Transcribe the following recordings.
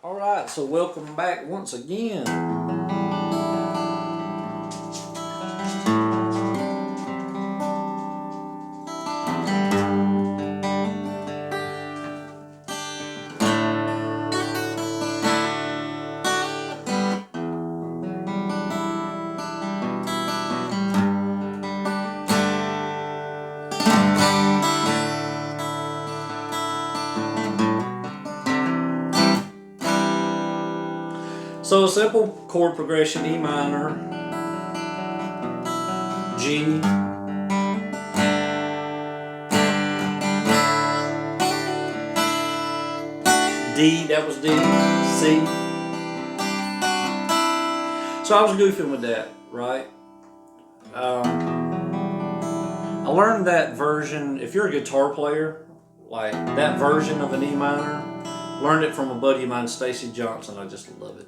Alright, so welcome back once again. So a simple chord progression: E minor, G, D, that was D, C. So I was goofing with that, right? I learned that version, if you're a guitar player, like that version of an E minor, learned it from a buddy of mine, Stacy Johnson. I just love it.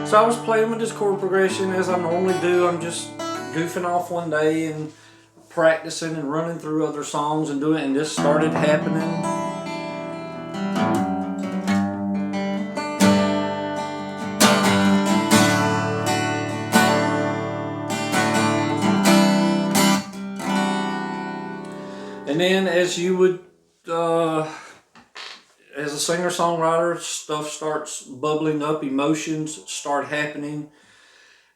So I was playing with this chord progression as I normally do. I'm just goofing off one day and practicing and running through other songs and doing it, and this started happening. And then as you would, as a singer-songwriter, stuff starts bubbling up, emotions start happening.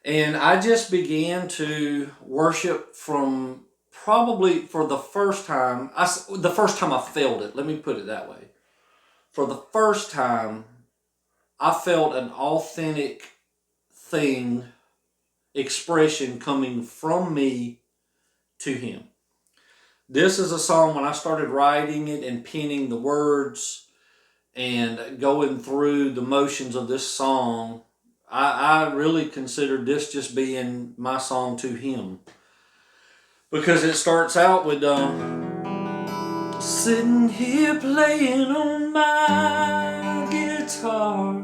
And I just began to worship from probably for the first time. The first time I felt it, let me put it that way. For the first time, I felt an authentic expression coming from me to him. This is a song, when I started writing it and penning the words and going through the motions of this song, I really considered this just being my song to him. Because it starts out with sitting here playing on my guitar,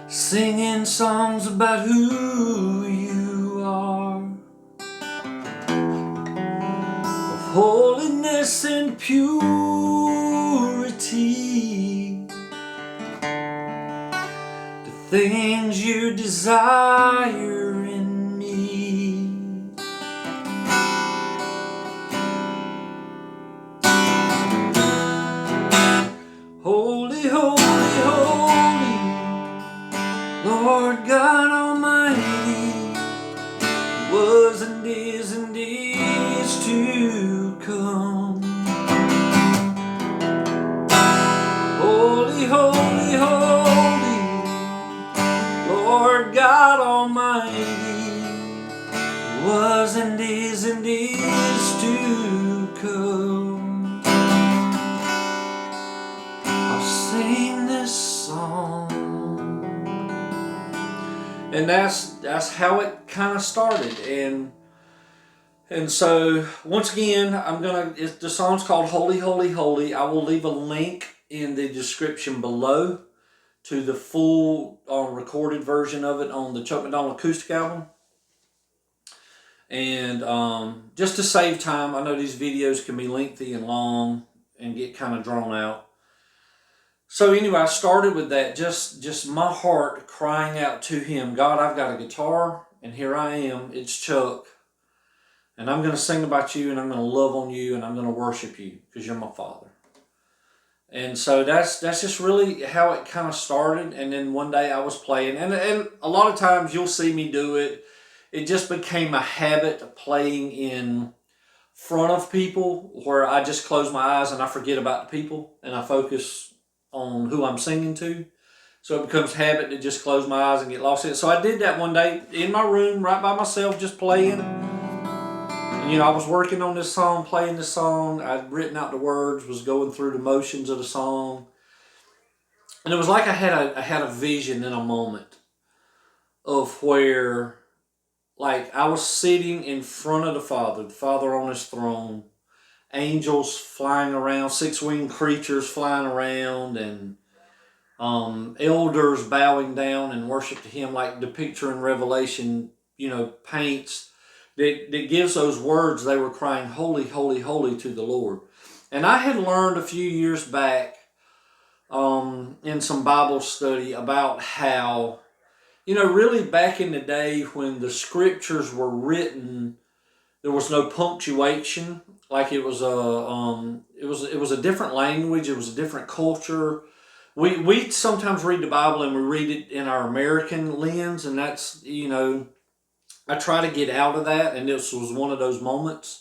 singing songs about who you are, of holiness and purity, the things you desire in me. Holy, holy, holy, Lord God Almighty, was and is to come. Holy, holy, holy, Lord God Almighty, was and is to come. I'll sing this song. And that's how it kind of started. And so once again, the song's called Holy, Holy, Holy. I will leave a link in the description below to the full recorded version of it on the McDonald Acoustic album. And just to save time, I know these videos can be lengthy and long and get kind of drawn out. So anyway, I started with that, just my heart crying out to him. God, I've got a guitar, and here I am. It's Chuck. And I'm going to sing about you, and I'm going to love on you, and I'm going to worship you because you're my Father. And so that's just really how it kind of started. And then one day I was playing, and a lot of times you'll see me do it. It just became a habit of playing in front of people where I just close my eyes and I forget about the people and I focus on who I'm singing to. So it becomes habit to just close my eyes and get lost in it. So I did that one day in my room, right by myself, just playing. And, I was working on this song, playing this song. I'd written out the words, was going through the motions of the song. And it was like I had a vision in a moment of where, like, I was sitting in front of the Father on his throne, angels flying around, six-winged creatures flying around, and elders bowing down and worship to him, like the picture in Revelation, paints, that gives those words. They were crying, holy, holy, holy to the Lord. And I had learned a few years back in some Bible study about how, really back in the day when the scriptures were written, there was no punctuation. Like it was a different language. It was a different culture. We sometimes read the Bible and we read it in our American lens, and that's, I try to get out of that, and this was one of those moments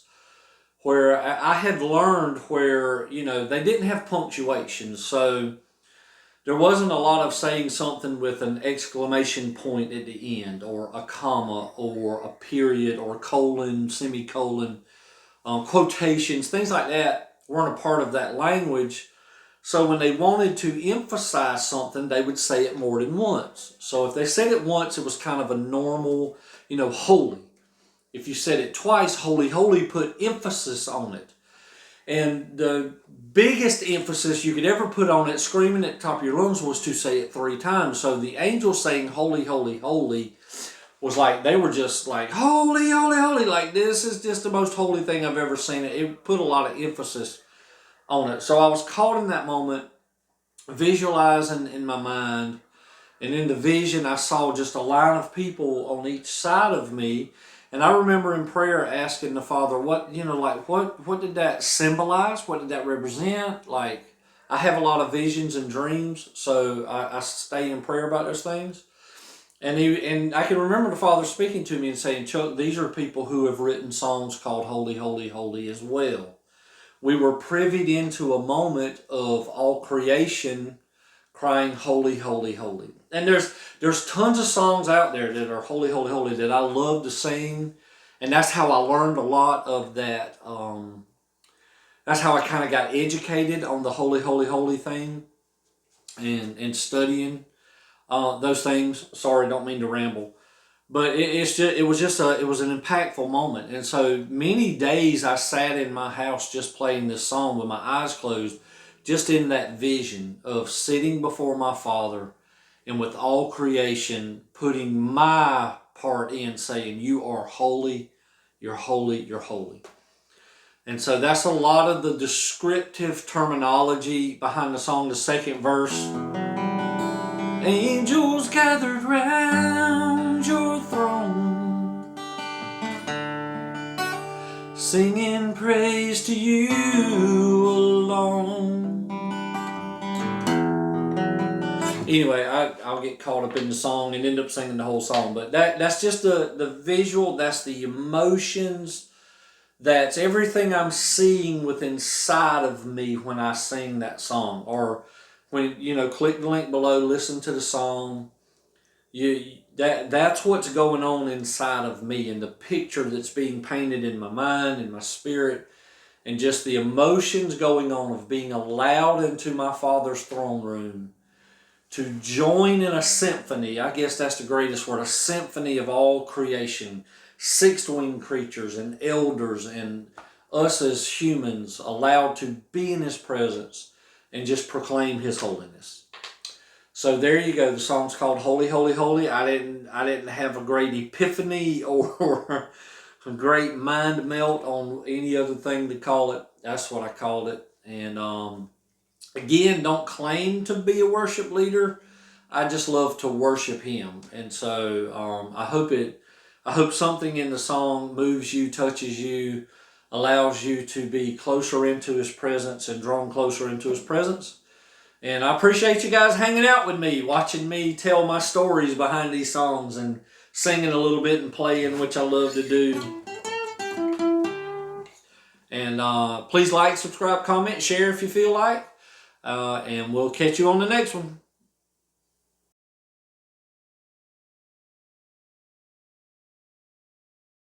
where I had learned where, they didn't have punctuation. So there wasn't a lot of saying something with an exclamation point at the end, or a comma, or a period, or colon, semicolon, quotations, things like that weren't a part of that language. So when they wanted to emphasize something, they would say it more than once. So if they said it once, it was kind of a normal, holy. If you said it twice, holy, holy, put emphasis on it. And the biggest emphasis you could ever put on it, screaming at the top of your lungs, was to say it 3 times. So the angels saying holy, holy, holy was like, they were just like, holy, holy, holy. Like, this is just the most holy thing I've ever seen. It put a lot of emphasis on it. So I was caught in that moment, visualizing in my mind. And in the vision, I saw just a line of people on each side of me. And I remember in prayer asking the Father, what did that symbolize? What did that represent? Like, I have a lot of visions and dreams, so I stay in prayer about those things. And I can remember the Father speaking to me and saying, Chuck, these are people who have written songs called Holy, Holy, Holy as well. We were privied into a moment of all creation crying holy, holy, holy. And there's tons of songs out there that are holy, holy, holy that I love to sing. And that's how I learned a lot of that. That's how I kind of got educated on the holy, holy, holy thing and studying those things. Sorry, don't mean to ramble. But it was an impactful moment. And so many days I sat in my house just playing this song with my eyes closed, just in that vision of sitting before my Father and with all creation putting my part in, saying, you are holy, you're holy, you're holy. And so that's a lot of the descriptive terminology behind the song. The second verse, angels gathered round your throne, singing praise to you alone. Anyway, I'll get caught up in the song and end up singing the whole song. But that's just the visual, that's the emotions, that's everything I'm seeing within inside of me when I sing that song. Or when, click the link below, listen to the song. That's what's going on inside of me, and the picture that's being painted in my mind and my spirit, and just the emotions going on of being allowed into my Father's throne room to join in a symphony. I guess that's the greatest word, a symphony of all creation, 6-winged creatures and elders and us as humans allowed to be in His presence and just proclaim His holiness. So there you go. The song's called Holy, Holy, Holy. I didn't have a great epiphany or a great mind melt on any other thing to call it. That's what I called it. And again, don't claim to be a worship leader. I just love to worship Him. And so I hope something in the song moves you, touches you, allows you to be closer into His presence and drawn closer into His presence. And I appreciate you guys hanging out with me, watching me tell my stories behind these songs and singing a little bit and playing, which I love to do. And please like, subscribe, comment, share if you feel like. And we'll catch you on the next one.